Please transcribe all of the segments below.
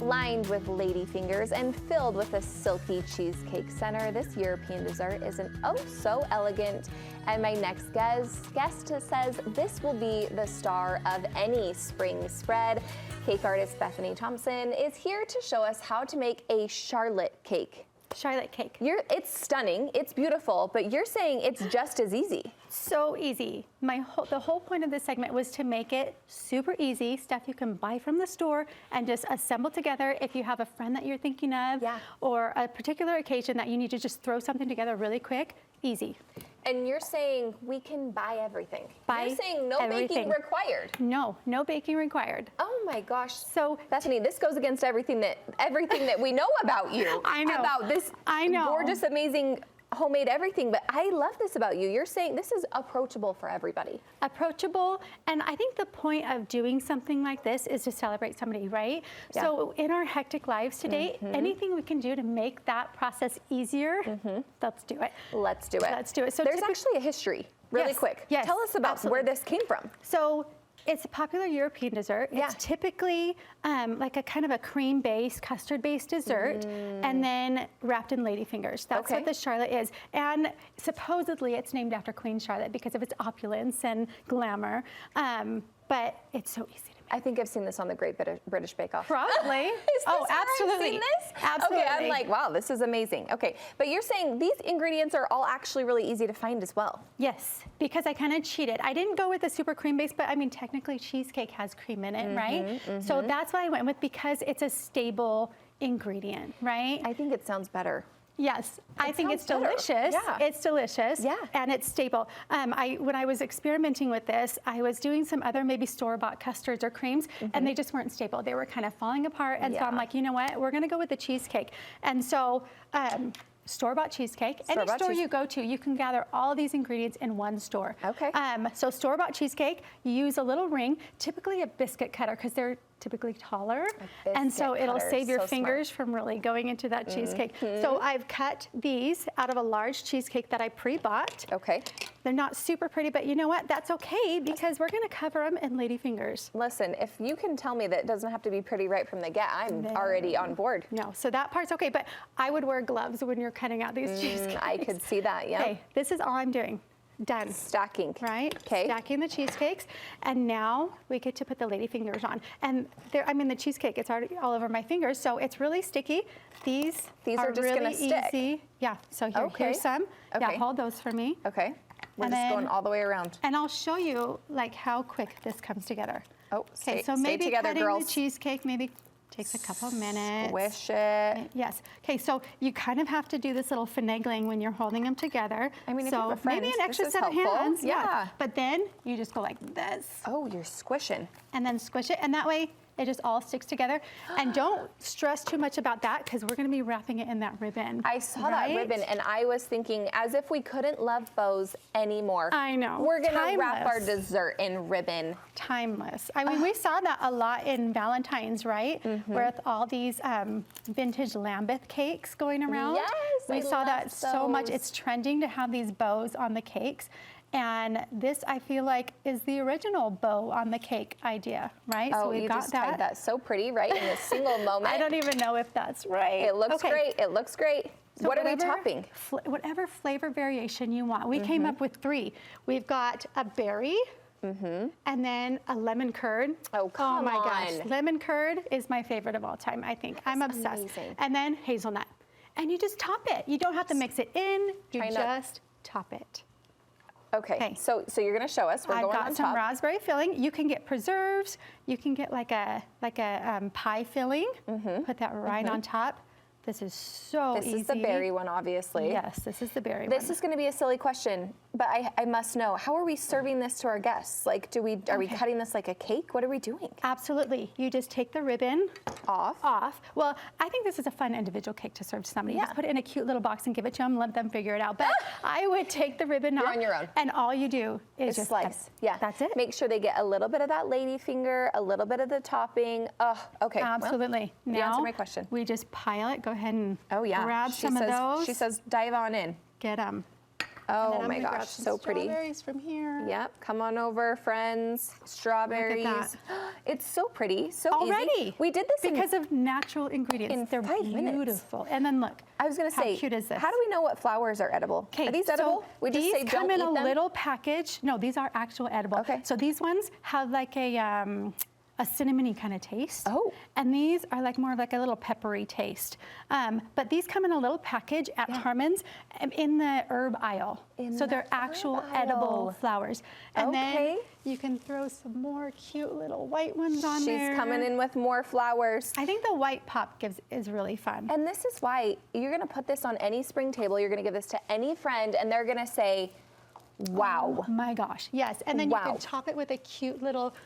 Lined with ladyfingers and filled with a silky cheesecake center, this European dessert is an oh so elegant. And my next guest says this will be the star of any spring spread. Cake artist Betheny Tomseth is here to show us how to make a Charlotte cake. Charlotte cake. It's stunning, it's beautiful, but you're saying it's just as easy. So easy. The whole point of this segment was to make it super easy, stuff you can buy from the store and just assemble together if you have a friend that you're thinking of, or a particular occasion that you need to just throw something together really quick, easy. And you're saying we can buy everything. You're saying no everything. baking required. No baking required. Oh my gosh. So Bethany, this goes against everything that we know about you. I know. About this gorgeous, amazing homemade everything, but I love this about you. You're saying this is approachable for everybody. Approachable, and I think the point of doing something like this is to celebrate somebody, right? Yeah. So in our hectic lives today, anything we can do to make that process easier, let's do it. Let's do it. Let's do it. So there's actually a history, really quick. Yes, tell us about where this came from. So it's a popular European dessert. Yeah. It's typically like a kind of a cream-based, custard-based dessert, and then wrapped in ladyfingers. That's what the Charlotte is. And supposedly it's named after Queen Charlotte because of its opulence and glamour. But it's so easy to make. I think I've seen this on the Great British Bake Off. Probably. Oh, absolutely. I've seen this? Absolutely. Okay, I'm like, wow, this is amazing. Okay, but you're saying these ingredients are all actually really easy to find as well. Yes, because I kind of cheated. I didn't go with the super cream base, but I mean, technically cheesecake has cream in it, right? So that's what I went with because it's a stable ingredient, right? I think it sounds better. Yes, I think it's delicious. Yeah. It's delicious. Yeah. And it's stable. When I was experimenting with this, I was doing some other maybe store-bought custards or creams, and they just weren't stable. They were kind of falling apart. And so I'm like, you know what? We're going to go with the cheesecake. And so store-bought cheesecake. Any store you go to, you can gather all these ingredients in one store. Okay. So store-bought cheesecake, you use a little ring, typically a biscuit cutter, because they're typically taller, and so it'll save your fingers from really going into that cheesecake. So I've cut these out of a large cheesecake that I pre-bought. Okay. They're not super pretty, but you know what? That's okay because we're gonna cover them in ladyfingers. Listen, if you can tell me that it doesn't have to be pretty right from the get, I'm already on board. No, so that part's okay, but I would wear gloves when you're cutting out these cheesecakes. I could see that, yeah. Okay, this is all I'm doing. Done. Stacking. Right? Okay. Stacking the cheesecakes. And now we get to put the ladyfingers on. And the cheesecake, it's already all over my fingers, so it's really sticky. These are just really gonna stick. Easy. Yeah, so here's some. Okay. Yeah, hold those for me. Okay. We're just going all the way around. And I'll show you like how quick this comes together. Oh, okay, so maybe together, cutting girls. the cheesecake maybe takes a couple of minutes. Squish it. Yes. Okay, so you kind of have to do this little finagling when you're holding them together. I mean, if so you have a friend, maybe an extra set of hands. Yeah. But then you just go like this. Oh, you're squishing. And then squish it, and that way it just all sticks together. And don't stress too much about that because we're gonna be wrapping it in that ribbon. I saw that ribbon and I was thinking, as if we couldn't love bows anymore. I know. We're gonna wrap our dessert in ribbon. Timeless. I mean, we saw that a lot in Valentine's, right? With all these vintage Lambeth cakes going around. Yes, we saw that so much. It's trending to have these bows on the cakes. And this, I feel like, is the original bow on the cake idea, right? Oh, so we got that. Tied that so pretty, right, in a single moment. I don't even know if that's right. It looks great. It looks great. So what are we topping? Whatever flavor variation you want. We came up with 3. We've got a berry, and then a lemon curd. Oh, come on. Oh my gosh, lemon curd is my favorite of all time, I think. I'm obsessed. Amazing. And then hazelnut. And you just top it. You don't have to mix it in, you just top it. Okay, so you're gonna show us. We're going on top. I've got some raspberry filling. You can get preserves. You can get like a pie filling. Put that right on top. This is so easy. This is the berry one, obviously. Yes, this is the berry one. This is going to be a silly question, but I must know, how are we serving this to our guests? Like, are we cutting this like a cake? What are we doing? Absolutely. You just take the ribbon off. Well, I think this is a fun individual cake to serve to somebody. Just put it in a cute little box and give it to them, let them figure it out. But I would take the ribbon off. You're on your own. And all you do is just slice. Yeah. That's it. Make sure they get a little bit of that lady finger, a little bit of the topping. Oh, okay. Absolutely. Well, now, you answered my question. We just pile it. Go ahead and grab some of those. She says dive on in. Get them. Oh and then I'm my gonna grab gosh, some so pretty. Strawberries from here. Yep, come on over, friends. Strawberries. Look at that. It's so pretty, so Already. easy. We did this because of natural ingredients. in They're 5 minutes. beautiful. And then look. I was gonna say, how cute is this? how do we know what flowers are edible? Are these edible? So We just these say come don't in eat a them? little package. No, these are actual edible. Okay. So these ones have like a cinnamony kind of taste. Oh. And these are like more of like a little peppery taste. But these come in a little package at Harmon's in the herb aisle. So they're actual edible flowers. And then you can throw some more cute little white ones on there. She's coming in with more flowers. I think the white pop is really fun. And this is why you're gonna put this on any spring table. You're gonna give this to any friend and they're gonna say, wow. Oh my gosh, yes. And then you can top it with a cute little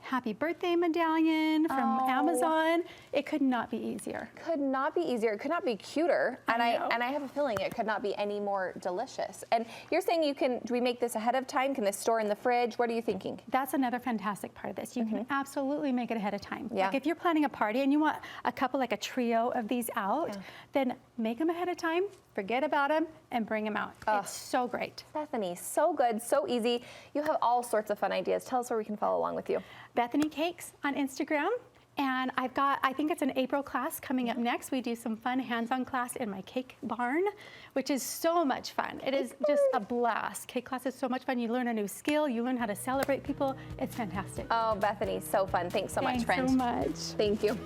happy birthday medallion from Amazon. It could not be easier. Could not be easier. It could not be cuter. And I know. I have a feeling it could not be any more delicious. And you're saying do we make this ahead of time? Can this store in the fridge? What are you thinking? That's another fantastic part of this. You can absolutely make it ahead of time. Yeah. Like if you're planning a party and you want a couple, like a trio of these out, then make them ahead of time, forget about them, and bring them out. It's so great. Bethany, so good, so easy. You have all sorts of fun ideas. Tell us where we can follow along with you. Bethany Cakes on Instagram. And I think it's an April class coming up next. We do some fun hands-on class in my cake barn, which is so much fun. It is just a blast. Cake class is so much fun. You learn a new skill. You learn how to celebrate people. It's fantastic. Oh, Bethany, so fun. Thanks so much, friend. Thanks so much. Thank you.